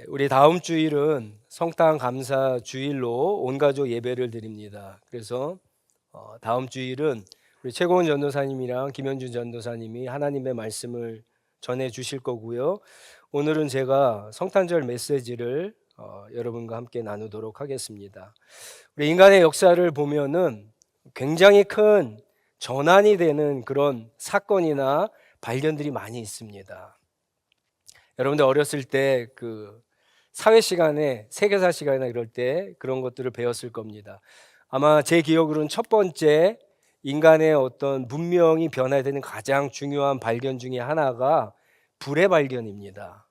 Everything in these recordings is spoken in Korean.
우리 다음 주일은 성탄 감사 주일로 온 가족 예배를 드립니다. 그래서 다음 주일은 우리 최고원 전도사님이랑 김현준 전도사님이 하나님의 말씀을 전해 주실 거고요. 오늘은 제가 성탄절 메시지를 여러분과 함께 나누도록 하겠습니다. 우리 인간의 역사를 보면은 굉장히 큰 전환이 되는 그런 사건이나 발견들이 많이 있습니다. 여러분들 어렸을 때 그 사회 시간에 세계사 시간이나 이럴 때 그런 것들을 배웠을 겁니다. 아마 제 기억으로는 첫 번째 인간의 어떤 문명이 변화되는 가장 중요한 발견 중에 하나가 불의 발견입니다.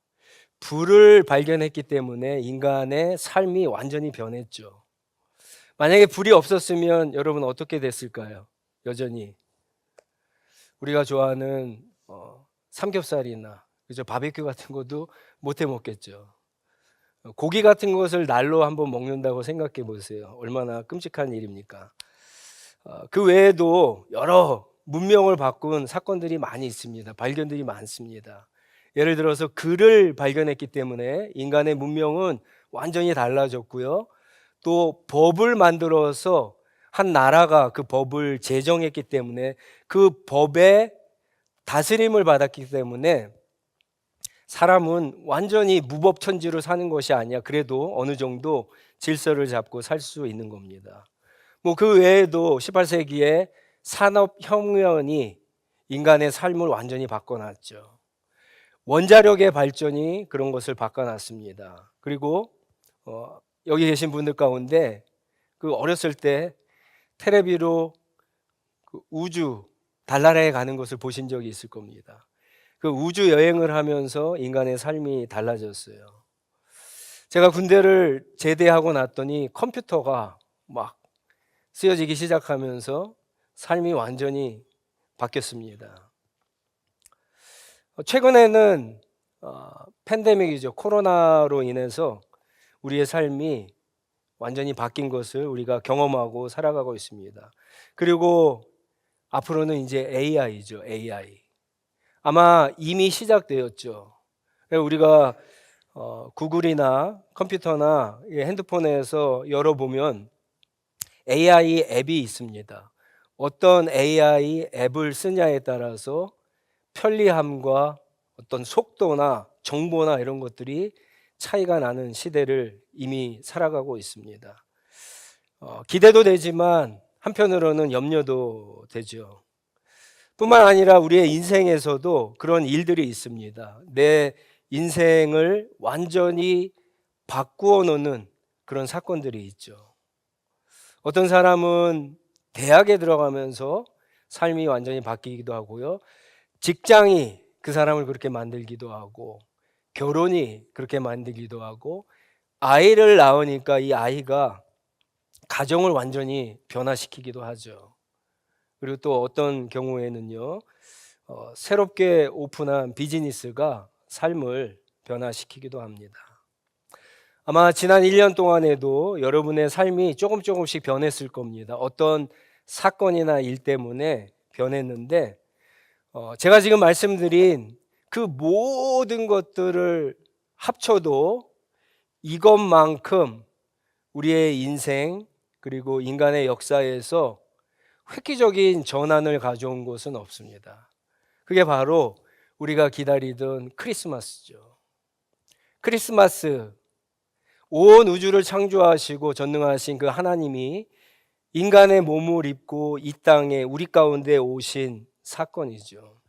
불을 발견했기 때문에 인간의 삶이 완전히 변했죠. 만약에 불이 없었으면 여러분 어떻게 됐을까요? 여전히 우리가 좋아하는 삼겹살이나 그죠? 바베큐 같은 것도 못 해 먹겠죠. 고기 같은 것을 날로 한번 먹는다고 생각해 보세요. 얼마나 끔찍한 일입니까? 그 외에도 여러 문명을 바꾼 사건들이 많이 있습니다. 발견들이 많습니다. 예를 들어서 글을 발견했기 때문에 인간의 문명은 완전히 달라졌고요. 또 법을 만들어서 한 나라가 그 법을 제정했기 때문에 그 법의 다스림을 받았기 때문에 사람은 완전히 무법천지로 사는 것이 아니야. 그래도 어느 정도 질서를 잡고 살 수 있는 겁니다. 뭐 그 외에도 18세기에 산업혁명이 인간의 삶을 완전히 바꿔놨죠. 원자력의 발전이 그런 것을 바꿔놨습니다. 그리고 여기 계신 분들 가운데 그 어렸을 때 테레비로 그 우주 달나라에 가는 것을 보신 적이 있을 겁니다. 그 우주 여행을 하면서 인간의 삶이 달라졌어요. 제가 군대를 제대하고 났더니 컴퓨터가 막 쓰여지기 시작하면서 삶이 완전히 바뀌었습니다. 최근에는 팬데믹이죠. 코로나로 인해서 우리의 삶이 완전히 바뀐 것을 우리가 경험하고 살아가고 있습니다. 그리고 앞으로는 이제 AI죠. AI. 아마 이미 시작되었죠. 우리가 구글이나 컴퓨터나 핸드폰에서 열어보면 AI 앱이 있습니다. 어떤 AI 앱을 쓰냐에 따라서 편리함과 어떤 속도나 정보나 이런 것들이 차이가 나는 시대를 이미 살아가고 있습니다. 기대도 되지만 한편으로는 염려도 되죠. 뿐만 아니라 우리의 인생에서도 그런 일들이 있습니다. 내 인생을 완전히 바꾸어 놓는 그런 사건들이 있죠. 어떤 사람은 대학에 들어가면서 삶이 완전히 바뀌기도 하고요. 직장이 그 사람을 그렇게 만들기도 하고, 결혼이 그렇게 만들기도 하고, 아이를 낳으니까 이 아이가 가정을 완전히 변화시키기도 하죠. 그리고 또 어떤 경우에는요, 새롭게 오픈한 비즈니스가 삶을 변화시키기도 합니다. 아마 지난 1년 동안에도 여러분의 삶이 조금씩 변했을 겁니다. 어떤 사건이나 일 때문에 변했는데, 제가 지금 말씀드린 그 모든 것들을 합쳐도 이것만큼 우리의 인생 그리고 인간의 역사에서 획기적인 전환을 가져온 것은 없습니다. 그게 바로 우리가 기다리던 크리스마스죠. 크리스마스, 온 우주를 창조하시고 전능하신 그 하나님이 인간의 몸을 입고 이 땅에 우리 가운데 오신 사건이죠.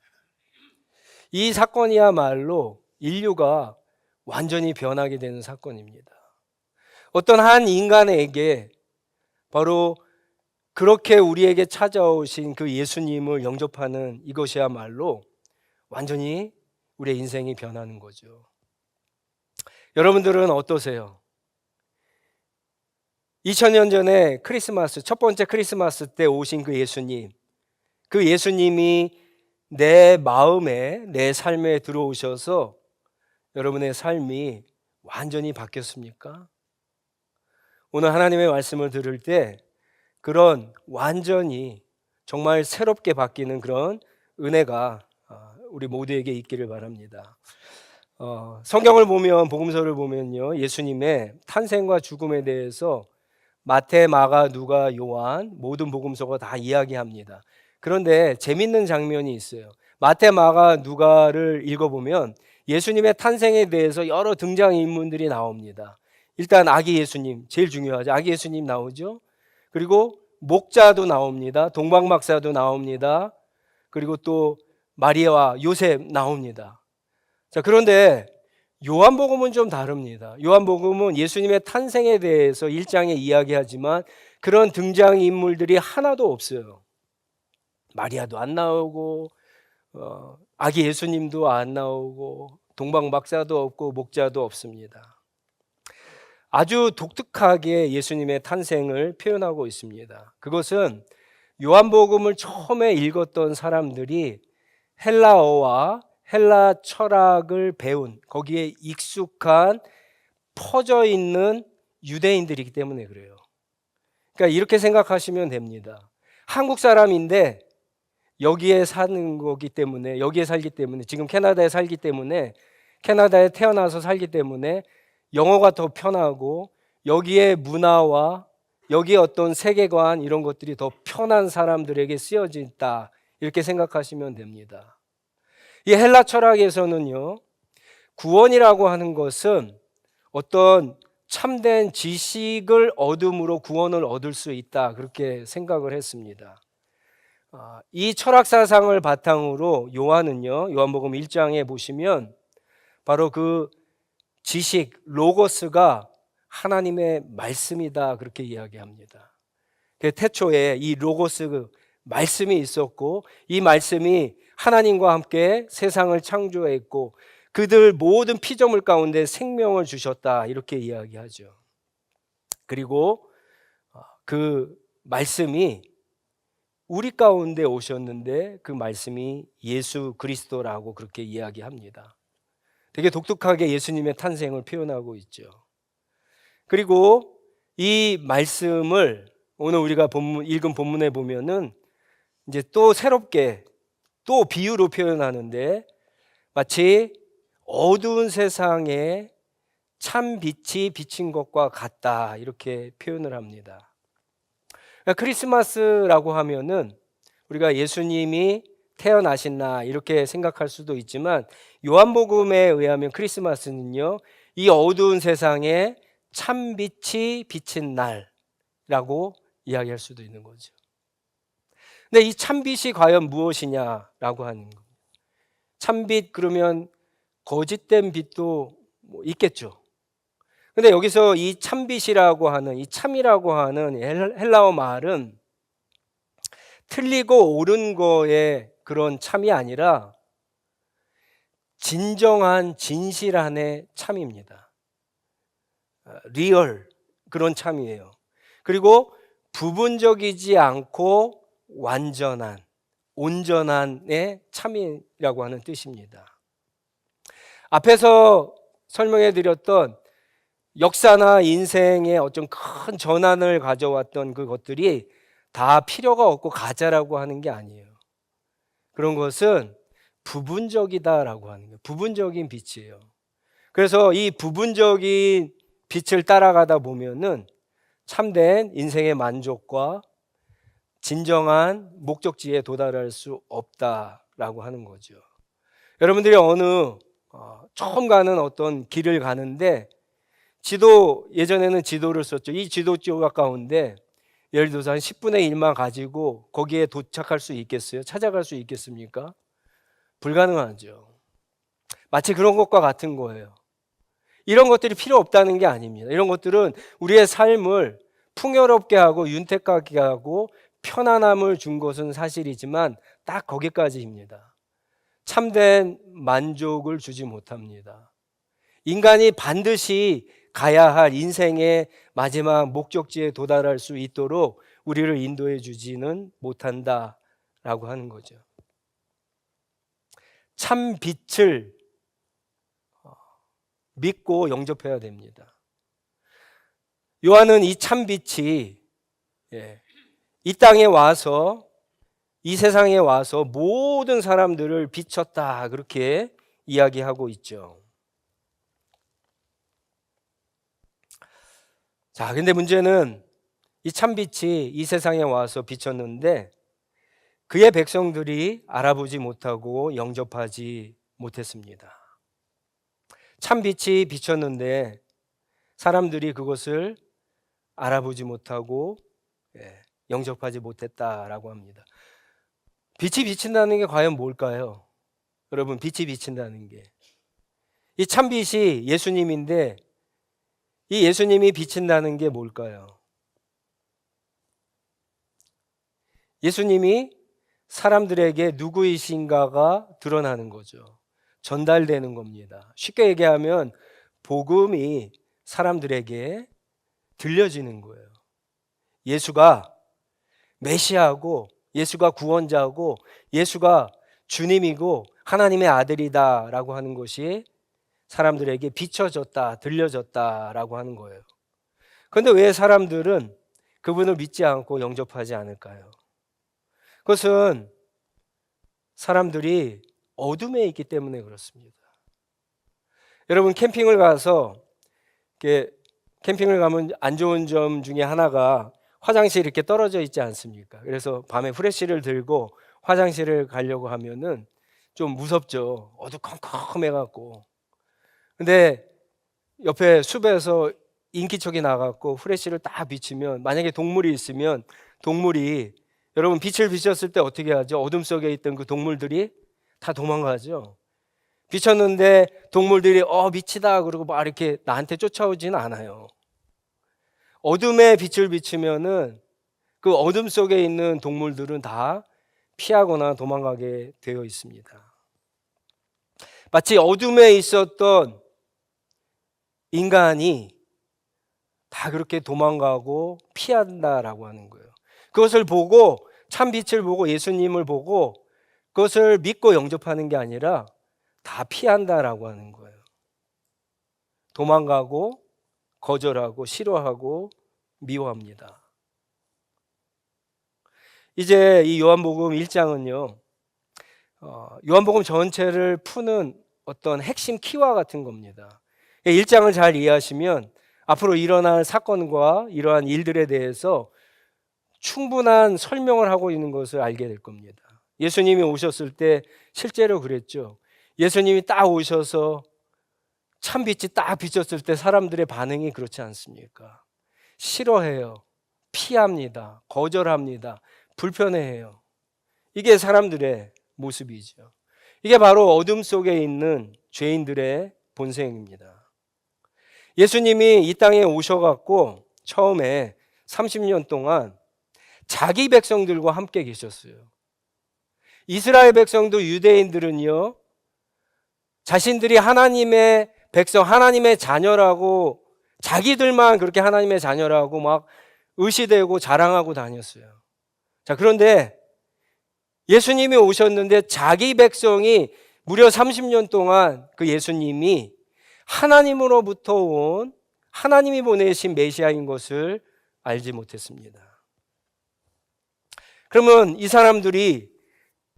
이 사건이야말로 인류가 완전히 변하게 되는 사건입니다. 어떤 한 인간에게 바로 그렇게 우리에게 찾아오신 그 예수님을 영접하는 이것이야말로 완전히 우리의 인생이 변하는 거죠. 여러분들은 어떠세요? 2000년 전에 크리스마스, 첫 번째 크리스마스 때 오신 그 예수님, 그 예수님이 내 마음에, 내 삶에 들어오셔서 여러분의 삶이 완전히 바뀌었습니까? 오늘 하나님의 말씀을 들을 때 그런 완전히 정말 새롭게 바뀌는 그런 은혜가 우리 모두에게 있기를 바랍니다. 성경을 보면 복음서를 보면요, 예수님의 탄생과 죽음에 대해서 마태, 마가, 누가, 요한 모든 복음서가 다 이야기합니다. 그런데 재밌는 장면이 있어요. 마태, 마가, 누가를 읽어보면 예수님의 탄생에 대해서 여러 등장인물들이 나옵니다. 일단 아기 예수님, 제일 중요하죠. 아기 예수님 나오죠. 그리고 목자도 나옵니다. 동방박사도 나옵니다. 그리고 또 마리아와 요셉 나옵니다. 자, 그런데 요한복음은 좀 다릅니다. 요한복음은 예수님의 탄생에 대해서 1장에 이야기하지만 그런 등장인물들이 하나도 없어요. 마리아도 안 나오고 아기 예수님도 안 나오고 동방박사도 없고 목자도 없습니다. 아주 독특하게 예수님의 탄생을 표현하고 있습니다. 그것은 요한복음을 처음에 읽었던 사람들이 헬라어와 헬라 철학을 배운, 거기에 익숙한 퍼져 있는 유대인들이기 때문에 그래요. 그러니까 이렇게 생각하시면 됩니다. 한국 사람인데 여기에 사는 거기 때문에, 여기에 살기 때문에, 지금 캐나다에 살기 때문에, 캐나다에 태어나서 살기 때문에 영어가 더 편하고 여기에 문화와 여기에 어떤 세계관 이런 것들이 더 편한 사람들에게 쓰여진다, 이렇게 생각하시면 됩니다. 이 헬라 철학에서는요, 구원이라고 하는 것은 어떤 참된 지식을 얻음으로 구원을 얻을 수 있다, 그렇게 생각을 했습니다. 이 철학 사상을 바탕으로 요한은요, 요한복음 1장에 보시면 바로 그 지식, 로고스가 하나님의 말씀이다, 그렇게 이야기합니다. 태초에 이 로고스, 말씀이 있었고 이 말씀이 하나님과 함께 세상을 창조했고 그들 모든 피조물 가운데 생명을 주셨다, 이렇게 이야기하죠. 그리고 그 말씀이 우리 가운데 오셨는데 그 말씀이 예수 그리스도라고 그렇게 이야기합니다. 되게 독특하게 예수님의 탄생을 표현하고 있죠. 그리고 이 말씀을 오늘 우리가 읽은 본문에 보면은 이제 또 새롭게 또 비유로 표현하는데 마치 어두운 세상에 참 빛이 비친 것과 같다, 이렇게 표현을 합니다. 크리스마스라고 하면은 우리가 예수님이 태어나신 날 이렇게 생각할 수도 있지만 요한복음에 의하면 크리스마스는요, 이 어두운 세상에 참빛이 비친 날이라고 이야기할 수도 있는 거죠. 근데 이 참빛이 과연 무엇이냐라고 하는 겁니다. 참빛 그러면 거짓된 빛도 뭐 있겠죠. 근데 여기서 이 참빛이라고 하는, 이 참이라고 하는 헬라어 말은 틀리고 옳은 거에 그런 참이 아니라 진정한, 진실한의 참입니다. 리얼, 그런 참이에요. 그리고 부분적이지 않고 완전한, 온전한의 참이라고 하는 뜻입니다. 앞에서 설명해 드렸던 역사나 인생의 어떤 큰 전환을 가져왔던 그것들이 다 필요가 없고 가짜라고 하는 게 아니에요. 그런 것은 부분적이다라고 하는 거예요. 부분적인 빛이에요. 그래서 이 부분적인 빛을 따라가다 보면은 참된 인생의 만족과 진정한 목적지에 도달할 수 없다라고 하는 거죠. 여러분들이 어느 처음 가는 어떤 길을 가는데 예전에는 지도를 썼죠. 이 지도 조각 가운데 예를 들어서 한 10분의 1만 가지고 거기에 도착할 수 있겠어요? 찾아갈 수 있겠습니까? 불가능하죠. 마치 그런 것과 같은 거예요. 이런 것들이 필요 없다는 게 아닙니다. 이런 것들은 우리의 삶을 풍요롭게 하고 윤택하게 하고 편안함을 준 것은 사실이지만 딱 거기까지입니다. 참된 만족을 주지 못합니다. 인간이 반드시 가야 할 인생의 마지막 목적지에 도달할 수 있도록 우리를 인도해 주지는 못한다라고 하는 거죠. 참 빛을 믿고 영접해야 됩니다. 요한은 이 참 빛이 이 땅에 와서, 이 세상에 와서 모든 사람들을 비췄다, 그렇게 이야기하고 있죠. 자, 근데 문제는 이 참빛이 이 세상에 와서 비쳤는데 그의 백성들이 알아보지 못하고 영접하지 못했습니다. 참빛이 비쳤는데 사람들이 그것을 알아보지 못하고 영접하지 못했다라고 합니다. 빛이 비친다는 게 과연 뭘까요? 여러분, 빛이 비친다는 게 이 참빛이 예수님인데 이 예수님이 비친다는 게 뭘까요? 예수님이 사람들에게 누구이신가가 드러나는 거죠. 전달되는 겁니다. 쉽게 얘기하면 복음이 사람들에게 들려지는 거예요. 예수가 메시아고, 예수가 구원자고, 예수가 주님이고 하나님의 아들이다라고 하는 것이 사람들에게 비춰졌다, 들려졌다라고 하는 거예요. 그런데 왜 사람들은 그분을 믿지 않고 영접하지 않을까요? 그것은 사람들이 어둠에 있기 때문에 그렇습니다. 여러분, 캠핑을 가서 캠핑을 가면 안 좋은 점 중에 하나가 화장실이 이렇게 떨어져 있지 않습니까? 그래서 밤에 후레쉬를 들고 화장실을 가려고 하면은 좀 무섭죠. 어두컴컴해 갖고. 근데 옆에 숲에서 인기척이 나갖고 후레쉬를 딱 비치면 만약에 동물이 있으면 동물이 여러분 빛을 비쳤을 때 어떻게 하죠? 어둠 속에 있던 그 동물들이 다 도망가죠. 비쳤는데 동물들이 빛이다 그러고 막 이렇게 나한테 쫓아오지는 않아요. 어둠에 빛을 비추면은 그 어둠 속에 있는 동물들은 다 피하거나 도망가게 되어 있습니다. 마치 어둠에 있었던 인간이 다 그렇게 도망가고 피한다라고 하는 거예요. 그것을 보고 참 빛을 보고 예수님을 보고 그것을 믿고 영접하는 게 아니라 다 피한다라고 하는 거예요. 도망가고 거절하고 싫어하고 미워합니다. 이제 이 요한복음 1장은요. 요한복음 전체를 푸는 어떤 핵심 키와 같은 겁니다. 1장을 잘 이해하시면 앞으로 일어날 사건과 이러한 일들에 대해서 충분한 설명을 하고 있는 것을 알게 될 겁니다. 예수님이 오셨을 때 실제로 그랬죠. 예수님이 딱 오셔서 참빛이 딱 비쳤을 때 사람들의 반응이 그렇지 않습니까? 싫어해요. 피합니다. 거절합니다. 불편해해요. 이게 사람들의 모습이죠. 이게 바로 어둠 속에 있는 죄인들의 본성입니다. 예수님이 이 땅에 오셔갖고 처음에 30년 동안 자기 백성들과 함께 계셨어요. 이스라엘 백성도 유대인들은요, 자신들이 하나님의 백성, 하나님의 자녀라고 자기들만 그렇게 하나님의 자녀라고 막 의시되고 자랑하고 다녔어요. 자, 그런데 예수님이 오셨는데 자기 백성이 무려 30년 동안 그 예수님이 하나님으로부터 온 하나님이 보내신 메시아인 것을 알지 못했습니다. 그러면 이 사람들이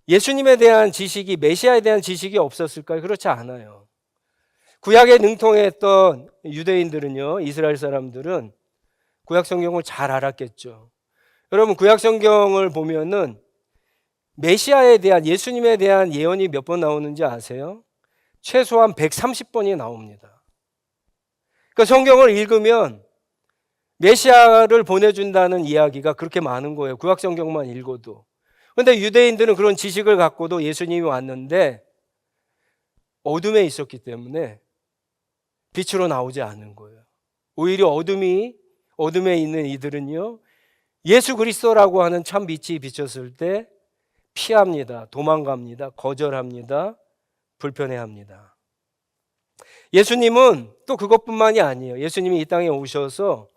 예수님에 대한 지식이, 메시아에 대한 지식이 없었을까요? 그렇지 않아요. 구약에 능통했던 유대인들은요, 이스라엘 사람들은 구약 성경을 잘 알았겠죠. 여러분, 구약 성경을 보면은 메시아에 대한, 예수님에 대한 예언이 몇 번 나오는지 아세요? 최소한 130번이 나옵니다. 그러니까 성경을 읽으면 메시아를 보내준다는 이야기가 그렇게 많은 거예요. 구약 성경만 읽어도. 그런데 유대인들은 그런 지식을 갖고도 예수님이 왔는데 어둠에 있었기 때문에 빛으로 나오지 않는 거예요. 오히려 어둠에 있는 이들은요, 예수 그리스도라고 하는 참 빛이 비쳤을 때 피합니다. 도망갑니다. 거절합니다. 불편해합니다. 예수님은 또 그것뿐만이 아니에요. 예수님이 이 땅에 오셔서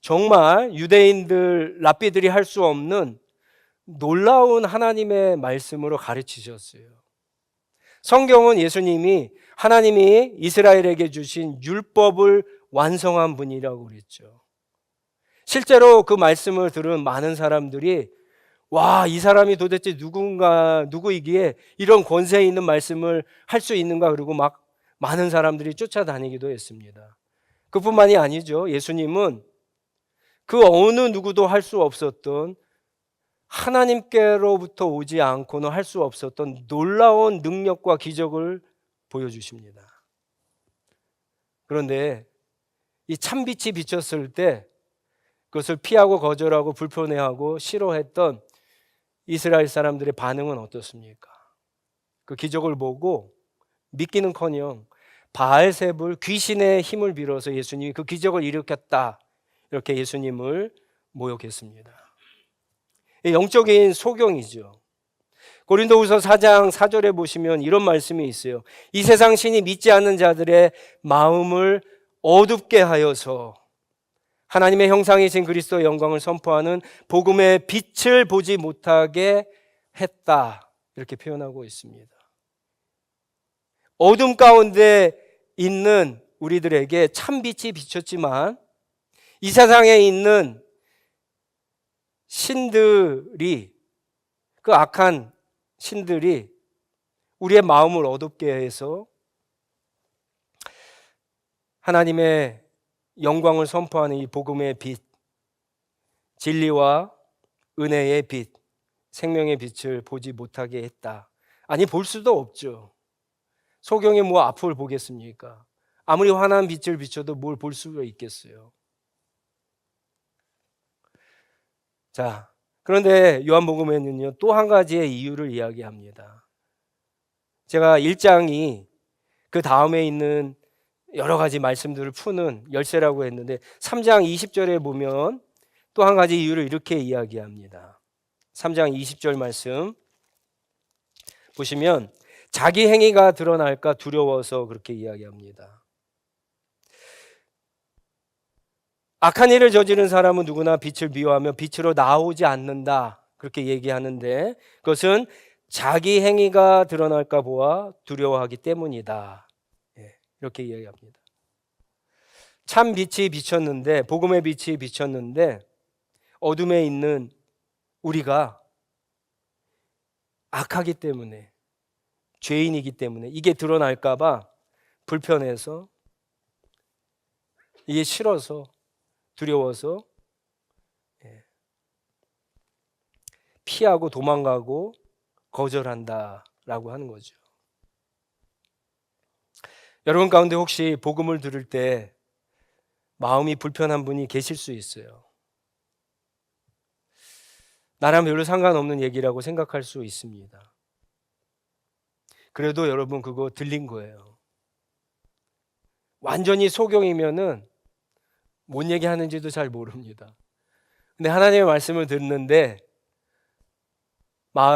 정말 유대인들, 랍비들이 할 수 없는 놀라운 하나님의 말씀으로 가르치셨어요. 성경은 예수님이 하나님이 이스라엘에게 주신 율법을 완성한 분이라고 그랬죠. 실제로 그 말씀을 들은 많은 사람들이 와, 이 사람이 도대체 누구이기에 이런 권세 있는 말씀을 할 수 있는가, 그리고 막 많은 사람들이 쫓아다니기도 했습니다. 그뿐만이 아니죠. 예수님은 그 어느 누구도 할 수 없었던, 하나님께로부터 오지 않고는 할 수 없었던 놀라운 능력과 기적을 보여주십니다. 그런데 이 참빛이 비쳤을 때 그것을 피하고 거절하고 불편해하고 싫어했던 이스라엘 사람들의 반응은 어떻습니까? 그 기적을 보고 믿기는커녕 바알세불 귀신의 힘을 빌어서 예수님이 그 기적을 일으켰다, 이렇게 예수님을 모욕했습니다. 영적인 소경이죠. 고린도후서 4장 4절에 보시면 이런 말씀이 있어요. 이 세상 신이 믿지 않는 자들의 마음을 어둡게 하여서 하나님의 형상이신 그리스도의 영광을 선포하는 복음의 빛을 보지 못하게 했다, 이렇게 표현하고 있습니다. 어둠 가운데 있는 우리들에게 참빛이 비쳤지만 이 세상에 있는 신들이, 그 악한 신들이 우리의 마음을 어둡게 해서 하나님의 영광을 선포하는 이 복음의 빛, 진리와 은혜의 빛, 생명의 빛을 보지 못하게 했다. 아니, 볼 수도 없죠. 소경이 뭐 앞을 보겠습니까? 아무리 환한 빛을 비춰도 뭘 볼 수가 있겠어요. 자, 그런데 요한복음에는요, 또 한 가지의 이유를 이야기합니다. 제가 1장이 그 다음에 있는 여러 가지 말씀들을 푸는 열쇠라고 했는데 3장 20절에 보면 또 한 가지 이유를 이렇게 이야기합니다. 3장 20절 말씀 보시면 자기 행위가 드러날까 두려워서 그렇게 이야기합니다. 악한 일을 저지른 사람은 누구나 빛을 미워하며 빛으로 나오지 않는다, 그렇게 얘기하는데 그것은 자기 행위가 드러날까 보아 두려워하기 때문이다, 이렇게 이야기합니다. 참 빛이 비쳤는데, 복음의 빛이 비쳤는데 어둠에 있는 우리가 악하기 때문에, 죄인이기 때문에 이게 드러날까 봐 불편해서, 이게 싫어서, 두려워서 피하고 도망가고 거절한다라고 하는 거죠. 여러분 가운데 혹시 복음을 들을 때 마음이 불편한 분이 계실 수 있어요. 나랑 별로 상관없는 얘기라고 생각할 수 있습니다. 그래도 여러분 그거 들린 거예요. 완전히 소경이면은 뭔 얘기하는지도 잘 모릅니다. 근데 하나님의 말씀을 듣는데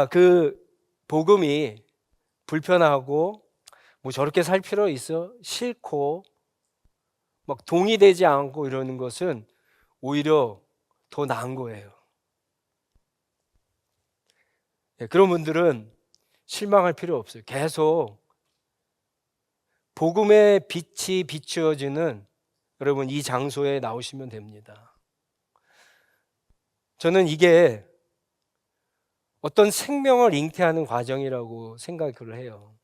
그 복음이 불편하고 뭐 저렇게 살 필요 있어? 싫고 막 동의되지 않고 이러는 것은 오히려 더 나은 거예요. 그런 분들은 실망할 필요 없어요. 계속 복음의 빛이 비추어지는 여러분 이 장소에 나오시면 됩니다. 저는 이게 어떤 생명을 잉태하는 과정이라고 생각을 해요.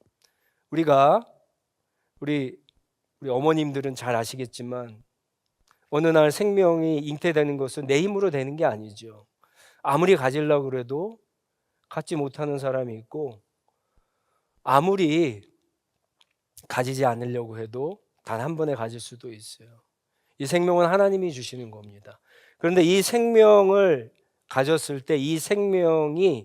우리 어머님들은 잘 아시겠지만 어느 날 생명이 잉태되는 것은 내 힘으로 되는 게 아니죠. 아무리 가지려고 그래도 갖지 못하는 사람이 있고 아무리 가지지 않으려고 해도 단 한 번에 가질 수도 있어요. 이 생명은 하나님이 주시는 겁니다. 그런데 이 생명을 가졌을 때 이 생명이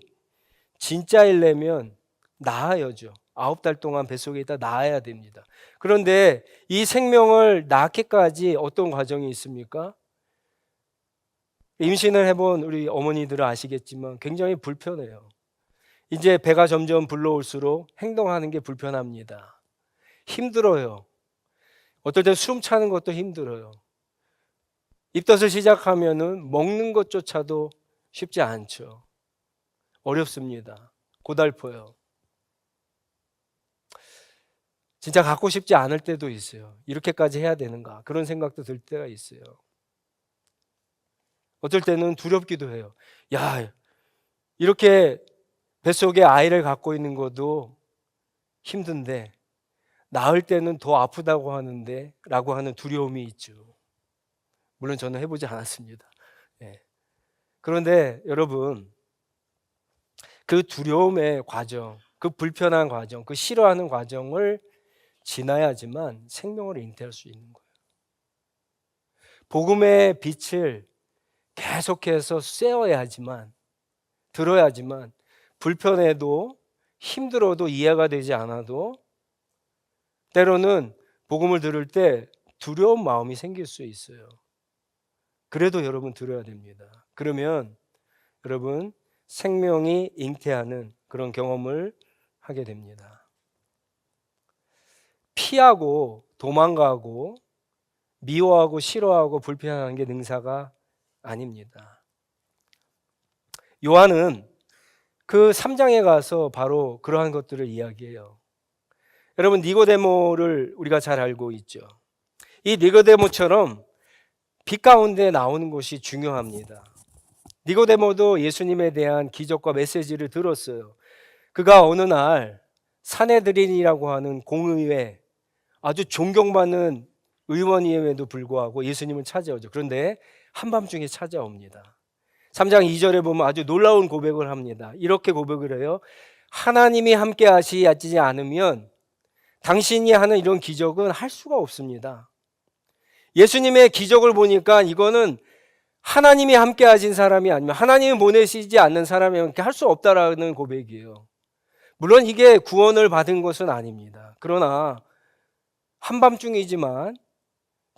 진짜이려면 낳아야죠. 9달 동안 뱃속에 있다 낳아야 됩니다. 그런데 이 생명을 낳기까지 어떤 과정이 있습니까? 임신을 해본 우리 어머니들은 아시겠지만 굉장히 불편해요. 이제 배가 점점 불러올수록 행동하는 게 불편합니다. 힘들어요. 어떨 땐 숨 차는 것도 힘들어요. 입덧을 시작하면은 먹는 것조차도 쉽지 않죠. 어렵습니다. 고달퍼요. 진짜 갖고 싶지 않을 때도 있어요. 이렇게까지 해야 되는가? 그런 생각도 들 때가 있어요. 어떨 때는 두렵기도 해요. 야, 이렇게 뱃속에 아이를 갖고 있는 것도 힘든데 낳을 때는 더 아프다고 하는데 라고 하는 두려움이 있죠. 물론 저는 해보지 않았습니다. 예. 그런데 여러분, 그 두려움의 과정, 그 불편한 과정, 그 싫어하는 과정을 지나야지만 생명을 잉태할 수 있는 거예요. 복음의 빛을 계속해서 쐬어야지만, 들어야지만, 불편해도 힘들어도 이해가 되지 않아도 때로는 복음을 들을 때 두려운 마음이 생길 수 있어요. 그래도 여러분 들어야 됩니다. 그러면 여러분 생명이 잉태하는 그런 경험을 하게 됩니다. 피하고 도망가고 미워하고 싫어하고 불편한 게 능사가 아닙니다. 요한은 그 3장에 가서 바로 그러한 것들을 이야기해요. 여러분, 니고데모를 우리가 잘 알고 있죠. 이 니고데모처럼 빛 가운데 나오는 것이 중요합니다. 니고데모도 예수님에 대한 기적과 메시지를 들었어요. 그가 어느 날 사내들인이라고 하는 공의회, 아주 존경받는 의원임에도 불구하고 예수님을 찾아오죠. 그런데 한밤중에 찾아옵니다. 3장 2절에 보면 아주 놀라운 고백을 합니다. 이렇게 고백을 해요. 하나님이 함께 하시지 않으면 당신이 하는 이런 기적은 할 수가 없습니다. 예수님의 기적을 보니까 이거는 하나님이 함께 하신 사람이 아니면 하나님이 보내시지 않는 사람이 할 수 없다라는 고백이에요. 물론 이게 구원을 받은 것은 아닙니다. 그러나 한밤중이지만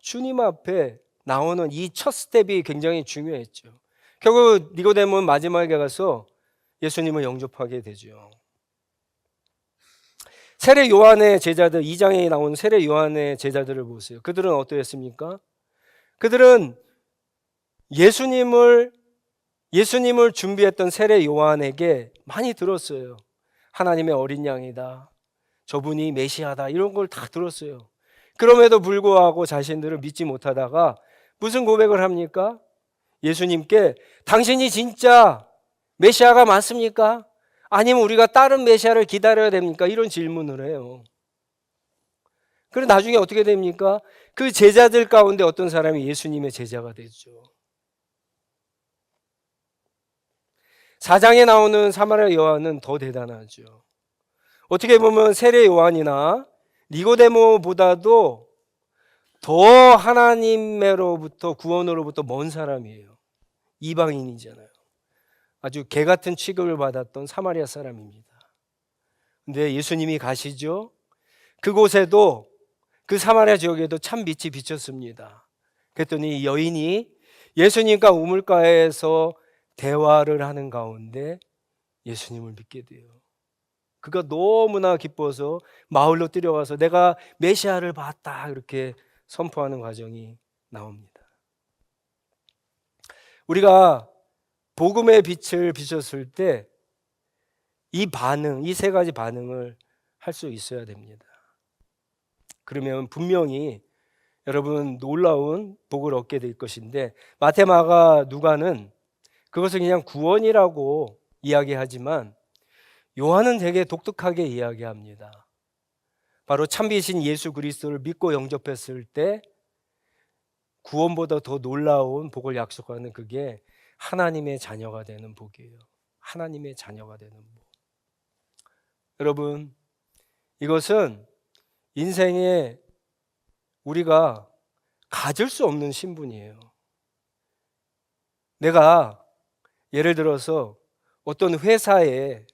주님 앞에 나오는 이 첫 스텝이 굉장히 중요했죠. 결국 니고데모는 마지막에 가서 예수님을 영접하게 되죠. 세례 요한의 제자들, 2장에 나오는 세례 요한의 제자들을 보세요. 그들은 어떠했습니까? 그들은 예수님을 준비했던 세례 요한에게 많이 들었어요. 하나님의 어린 양이다, 저분이 메시아다, 이런 걸 다 들었어요. 그럼에도 불구하고 자신들을 믿지 못하다가 무슨 고백을 합니까? 예수님께 당신이 진짜 메시아가 맞습니까? 아니면 우리가 다른 메시아를 기다려야 됩니까? 이런 질문을 해요. 그리고 나중에 어떻게 됩니까? 그 제자들 가운데 어떤 사람이 예수님의 제자가 되죠. 4장에 나오는 사마리아 여인은 더 대단하죠. 어떻게 보면 세례 요한이나 니고데모보다도 더 하나님으로부터 구원으로부터 먼 사람이에요. 이방인이잖아요. 아주 개 같은 취급을 받았던 사마리아 사람입니다. 근데 예수님이 가시죠. 그곳에도, 그 사마리아 지역에도 참 빛이 비쳤습니다. 그랬더니 여인이 예수님과 우물가에서 대화를 하는 가운데 예수님을 믿게 돼요. 그가 너무나 기뻐서 마을로 뛰어와서 내가 메시아를 봤다, 이렇게 선포하는 과정이 나옵니다. 우리가 복음의 빛을 비췄을 때 이 반응, 이 세 가지 반응을 할 수 있어야 됩니다. 그러면 분명히 여러분 놀라운 복을 얻게 될 것인데, 마태, 마가, 누가는 그것을 그냥 구원이라고 이야기하지만 요한은 되게 독특하게 이야기합니다. 바로 참비신 예수 그리스도를 믿고 영접했을 때 구원보다 더 놀라운 복을 약속하는, 그게 하나님의 자녀가 되는 복이에요. 하나님의 자녀가 되는 복. 여러분, 이것은 인생에 우리가 가질 수 없는 신분이에요. 내가 예를 들어서 어떤 회사에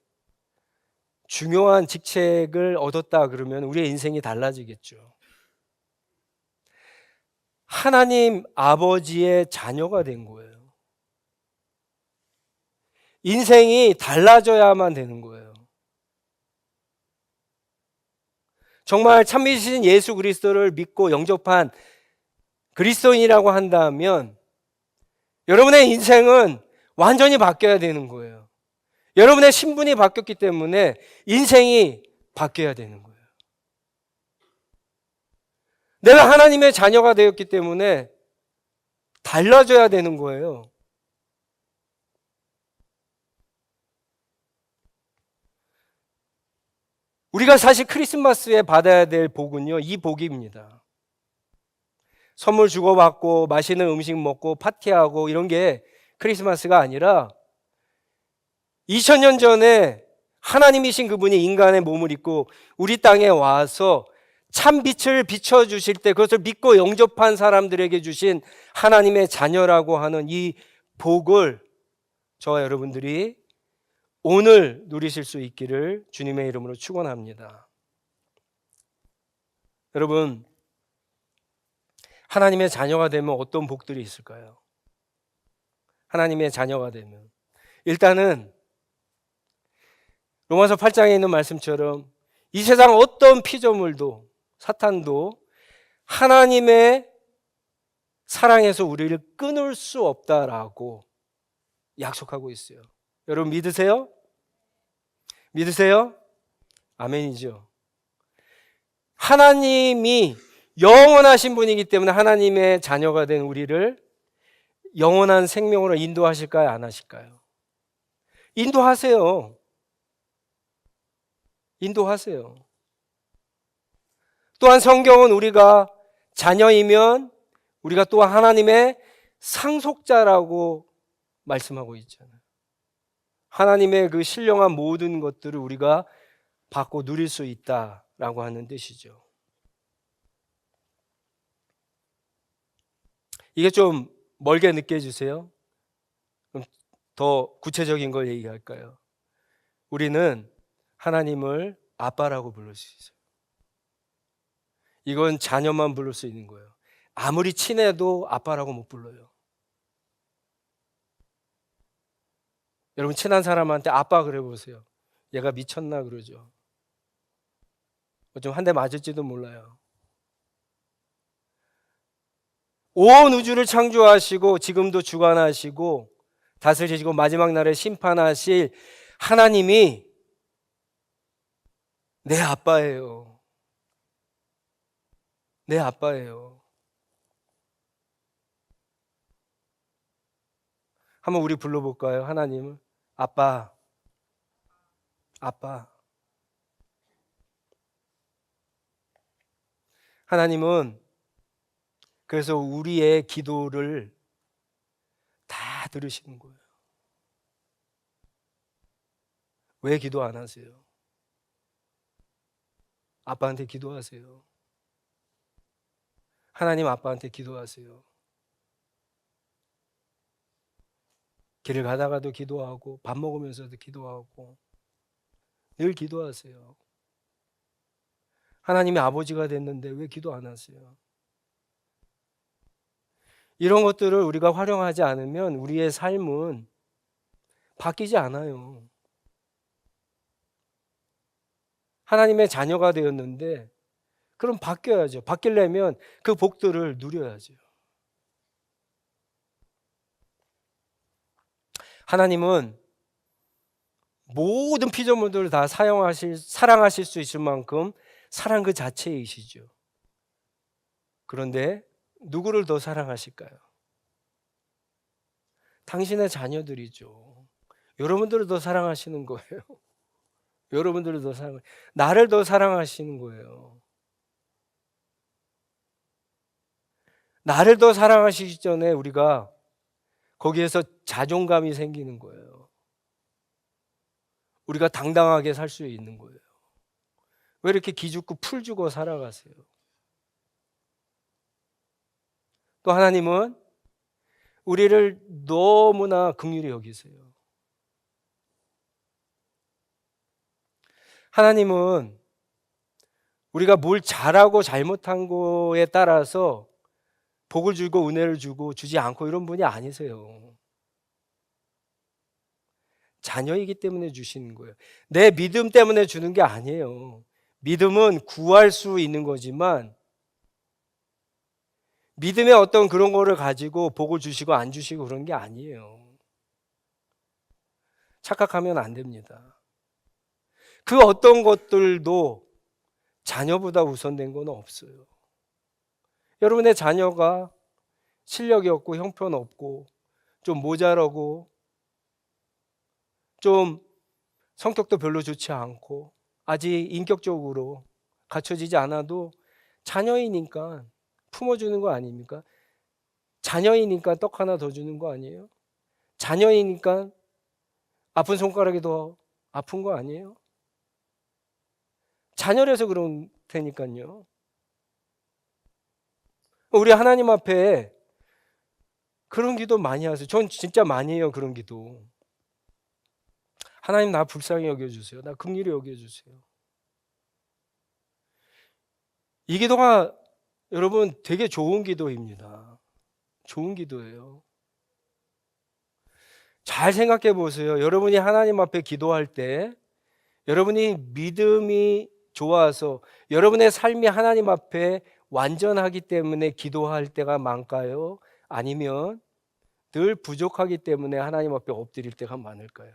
중요한 직책을 얻었다 그러면 우리의 인생이 달라지겠죠. 하나님 아버지의 자녀가 된 거예요. 인생이 달라져야만 되는 거예요. 정말 참미신 예수 그리스도를 믿고 영접한 그리스도인이라고 한다면 여러분의 인생은 완전히 바뀌어야 되는 거예요. 여러분의 신분이 바뀌었기 때문에 인생이 바뀌어야 되는 거예요. 내가 하나님의 자녀가 되었기 때문에 달라져야 되는 거예요. 우리가 사실 크리스마스에 받아야 될 복은요, 이 복입니다. 선물 주고받고 맛있는 음식 먹고 파티하고 이런 게 크리스마스가 아니라 2000년 전에 하나님이신 그분이 인간의 몸을 입고 우리 땅에 와서 참 빛을 비춰주실 때 그것을 믿고 영접한 사람들에게 주신 하나님의 자녀라고 하는 이 복을 저와 여러분들이 오늘 누리실 수 있기를 주님의 이름으로 축원합니다. 여러분, 하나님의 자녀가 되면 어떤 복들이 있을까요? 하나님의 자녀가 되면 일단은 로마서 8장에 있는 말씀처럼 이 세상 어떤 피조물도 사탄도 하나님의 사랑에서 우리를 끊을 수 없다라고 약속하고 있어요. 여러분 믿으세요? 믿으세요? 아멘이죠. 하나님이 영원하신 분이기 때문에 하나님의 자녀가 된 우리를 영원한 생명으로 인도하실까요? 안 하실까요? 인도하세요. 인도하세요. 또한 성경은 우리가 자녀이면 우리가 또한 하나님의 상속자라고 말씀하고 있잖아요. 하나님의 그 신령한 모든 것들을 우리가 받고 누릴 수 있다라고 하는 뜻이죠. 이게 좀 멀게 느껴지세요? 그럼 더 구체적인 걸 얘기할까요? 우리는 하나님을 아빠라고 부를 수 있어요. 이건 자녀만 부를 수 있는 거예요. 아무리 친해도 아빠라고 못 불러요. 여러분 친한 사람한테 아빠 그래 보세요. 얘가 미쳤나 그러죠. 좀 한 대 맞을지도 몰라요. 온 우주를 창조하시고 지금도 주관하시고 다스리시고 마지막 날에 심판하실 하나님이 내 아빠예요. 내 아빠예요. 한번 우리 불러볼까요? 하나님을 아빠, 아빠. 하나님은 그래서 우리의 기도를 다 들으시는 거예요. 왜 기도 안 하세요? 아빠한테 기도하세요. 하나님 아빠한테 기도하세요. 길을 가다가도 기도하고 밥 먹으면서도 기도하고 늘 기도하세요. 하나님이 아버지가 됐는데 왜 기도 안 하세요? 이런 것들을 우리가 활용하지 않으면 우리의 삶은 바뀌지 않아요. 하나님의 자녀가 되었는데 그럼 바뀌어야죠. 바뀌려면 그 복들을 누려야죠. 하나님은 모든 피조물들을 다 사랑하실 수 있을 만큼 사랑 그 자체이시죠. 그런데 누구를 더 사랑하실까요? 당신의 자녀들이죠. 여러분들을 더 사랑하시는 거예요. 여러분들을 더 나를 더 사랑하시는 거예요. 나를 더 사랑하시기 전에 우리가 거기에서 자존감이 생기는 거예요. 우리가 당당하게 살 수 있는 거예요. 왜 이렇게 기죽고 풀주고 살아가세요? 또 하나님은 우리를 너무나 긍휼히 여기세요. 하나님은 우리가 뭘 잘하고 잘못한 거에 따라서 복을 주고 은혜를 주고 주지 않고 이런 분이 아니세요. 자녀이기 때문에 주시는 거예요. 내 믿음 때문에 주는 게 아니에요. 믿음은 구할 수 있는 거지만 믿음의 어떤 그런 거를 가지고 복을 주시고 안 주시고 그런 게 아니에요. 착각하면 안 됩니다. 그 어떤 것들도 자녀보다 우선된 건 없어요. 여러분의 자녀가 실력이 없고 형편없고 좀 모자라고 좀 성격도 별로 좋지 않고 아직 인격적으로 갖춰지지 않아도 자녀이니까 품어주는 거 아닙니까? 자녀이니까 떡 하나 더 주는 거 아니에요? 자녀이니까 아픈 손가락이 더 아픈 거 아니에요? 자녀라서 그런 테니까요. 우리 하나님 앞에 그런 기도 많이 하세요. 전 진짜 많이 해요, 그런 기도. 하나님 나 불쌍히 여겨주세요. 나 긍휼히 여겨주세요. 이 기도가 여러분 되게 좋은 기도입니다. 좋은 기도예요. 잘 생각해 보세요. 여러분이 하나님 앞에 기도할 때 여러분이 믿음이 좋아서 여러분의 삶이 하나님 앞에 완전하기 때문에 기도할 때가 많을까요? 아니면 늘 부족하기 때문에 하나님 앞에 엎드릴 때가 많을까요?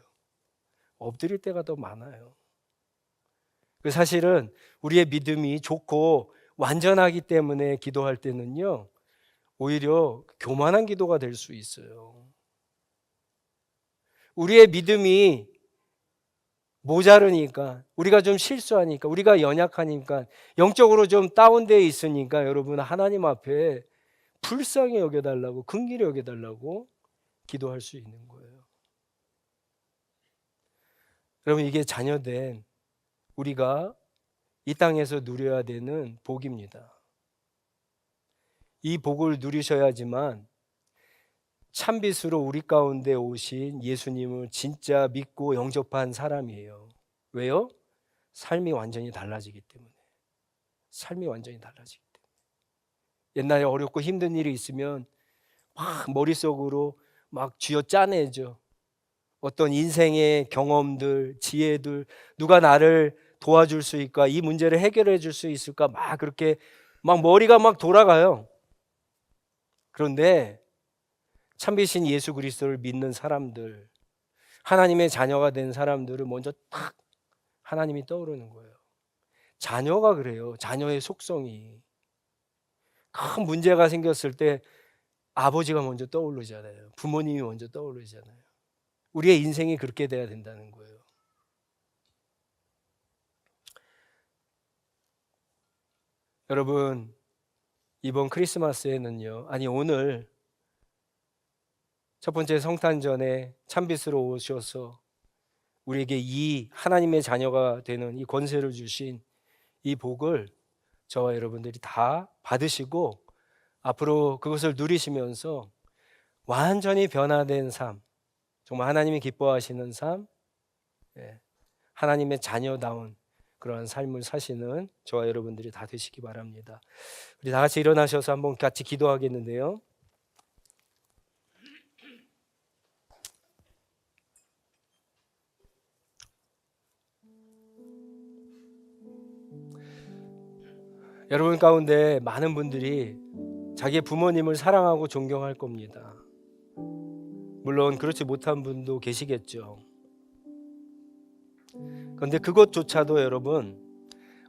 엎드릴 때가 더 많아요. 사실은 우리의 믿음이 좋고 완전하기 때문에 기도할 때는요, 오히려 교만한 기도가 될 수 있어요. 우리의 믿음이 모자르니까, 우리가 좀 실수하니까, 우리가 연약하니까, 영적으로 좀 다운되어 있으니까 여러분 하나님 앞에 불쌍히 여겨달라고, 긍휼히 여겨달라고 기도할 수 있는 거예요. 여러분 이게 자녀된 우리가 이 땅에서 누려야 되는 복입니다. 이 복을 누리셔야지만 참빛으로 우리 가운데 오신 예수님을 진짜 믿고 영접한 사람이에요. 왜요? 삶이 완전히 달라지기 때문에. 삶이 완전히 달라지기 때문에. 옛날에 어렵고 힘든 일이 있으면 막 머릿속으로 막 쥐어짜내죠. 어떤 인생의 경험들, 지혜들, 누가 나를 도와줄 수 있을까? 이 문제를 해결해 줄 수 있을까? 막 그렇게 막 머리가 막 돌아가요. 그런데 참되신 예수 그리스도를 믿는 사람들, 하나님의 자녀가 된 사람들은 먼저 딱 하나님이 떠오르는 거예요. 자녀가 그래요. 자녀의 속성이. 큰 문제가 생겼을 때 아버지가 먼저 떠오르잖아요. 부모님이 먼저 떠오르잖아요. 우리의 인생이 그렇게 돼야 된다는 거예요. 여러분, 이번 크리스마스에는요, 아니 오늘 첫 번째 성탄전에 참빛으로 오셔서 우리에게 이 하나님의 자녀가 되는 이 권세를 주신 이 복을 저와 여러분들이 다 받으시고 앞으로 그것을 누리시면서 완전히 변화된 삶, 정말 하나님이 기뻐하시는 삶, 하나님의 자녀다운 그러한 삶을 사시는 저와 여러분들이 다 되시기 바랍니다. 우리 다 같이 일어나셔서 한번 같이 기도하겠는데요. 여러분 가운데 많은 분들이 자기의 부모님을 사랑하고 존경할 겁니다. 물론 그렇지 못한 분도 계시겠죠. 그런데 그것조차도 여러분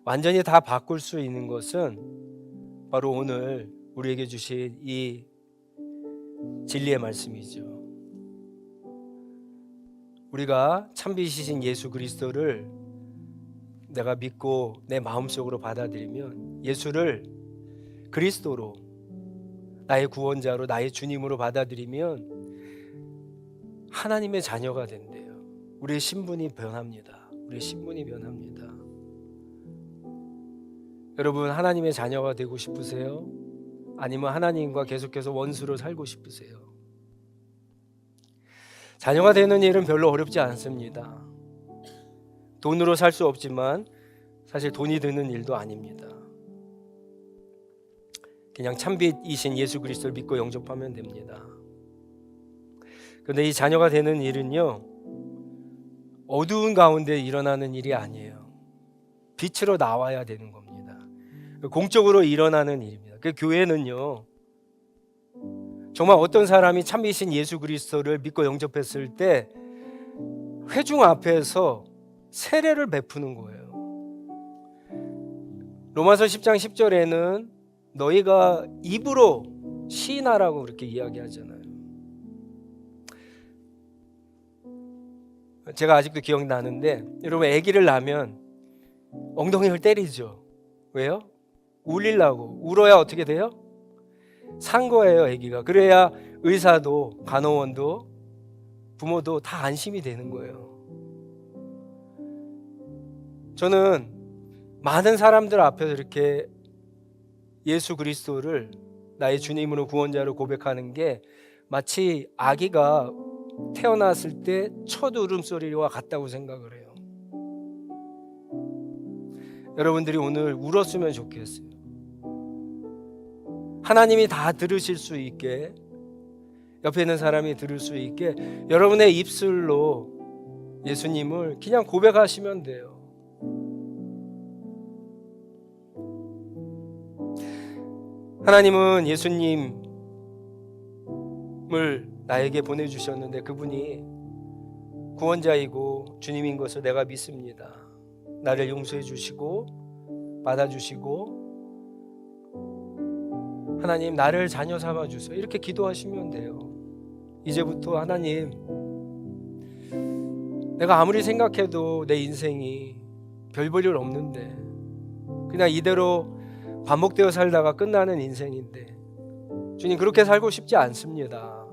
완전히 다 바꿀 수 있는 것은 바로 오늘 우리에게 주신 이 진리의 말씀이죠. 우리가 참빛이신 예수 그리스도를 내가 믿고 내 마음속으로 받아들이면, 예수를 그리스도로 나의 구원자로 나의 주님으로 받아들이면 하나님의 자녀가 된대요. 우리의 신분이 변합니다. 우리의 신분이 변합니다. 여러분 하나님의 자녀가 되고 싶으세요? 아니면 하나님과 계속해서 원수로 살고 싶으세요? 자녀가 되는 일은 별로 어렵지 않습니다. 돈으로 살 수 없지만 사실 돈이 드는 일도 아닙니다. 그냥 참빛이신 예수 그리스도를 믿고 영접하면 됩니다. 그런데 이 자녀가 되는 일은요, 어두운 가운데 일어나는 일이 아니에요. 빛으로 나와야 되는 겁니다. 공적으로 일어나는 일입니다. 그 교회는요, 정말 어떤 사람이 참이신 예수 그리스도를 믿고 영접했을 때 회중 앞에서 세례를 베푸는 거예요. 로마서 10장 10절에는 너희가 입으로 시인하라고 그렇게 이야기하잖아요. 제가 아직도 기억나는데, 여러분 아기를 낳으면 엉덩이를 때리죠. 왜요? 울리려고. 울어야 어떻게 돼요? 산 거예요, 아기가. 그래야 의사도 간호원도 부모도 다 안심이 되는 거예요. 저는 많은 사람들 앞에서 이렇게 예수 그리스도를 나의 주님으로 구원자로 고백하는 게 마치 아기가 태어났을 때 첫 울음소리와 같다고 생각을 해요. 여러분들이 오늘 울었으면 좋겠어요. 하나님이 다 들으실 수 있게, 옆에 있는 사람이 들을 수 있게 여러분의 입술로 예수님을 그냥 고백하시면 돼요. 하나님은 예수님을 나에게 보내주셨는데 그분이 구원자이고 주님인 것을 내가 믿습니다. 나를 용서해 주시고 받아주시고 하나님 나를 자녀 삼아 주세요. 이렇게 기도하시면 돼요. 이제부터 하나님, 내가 아무리 생각해도 내 인생이 별 볼 일 없는데 그냥 이대로 반복되어 살다가 끝나는 인생인데 주님 그렇게 살고 싶지 않습니다.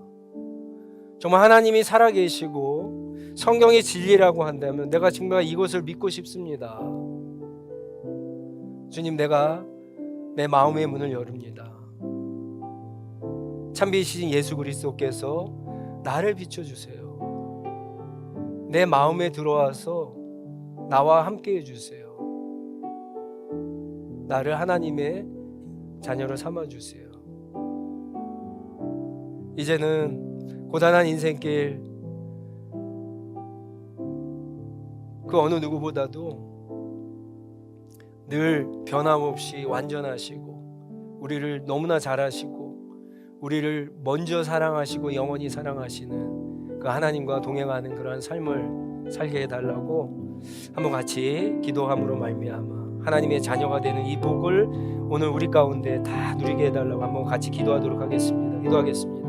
정말 하나님이 살아계시고 성경이 진리라고 한다면 내가 정말 이것을 믿고 싶습니다. 주님, 내가 내 마음의 문을 열립니다. 참비신 예수 그리스도께서 나를 비춰주세요. 내 마음에 들어와서 나와 함께 해주세요. 나를 하나님의 자녀로 삼아주세요. 이제는 고단한 인생길 그 어느 누구보다도 늘 변함없이 완전하시고 우리를 너무나 잘하시고 우리를 먼저 사랑하시고 영원히 사랑하시는 그 하나님과 동행하는 그러한 삶을 살게 해달라고 한번 같이 기도함으로 말미암아 하나님의 자녀가 되는 이 복을 오늘 우리 가운데 다 누리게 해달라고 한번 같이 기도하도록 하겠습니다. 기도하겠습니다.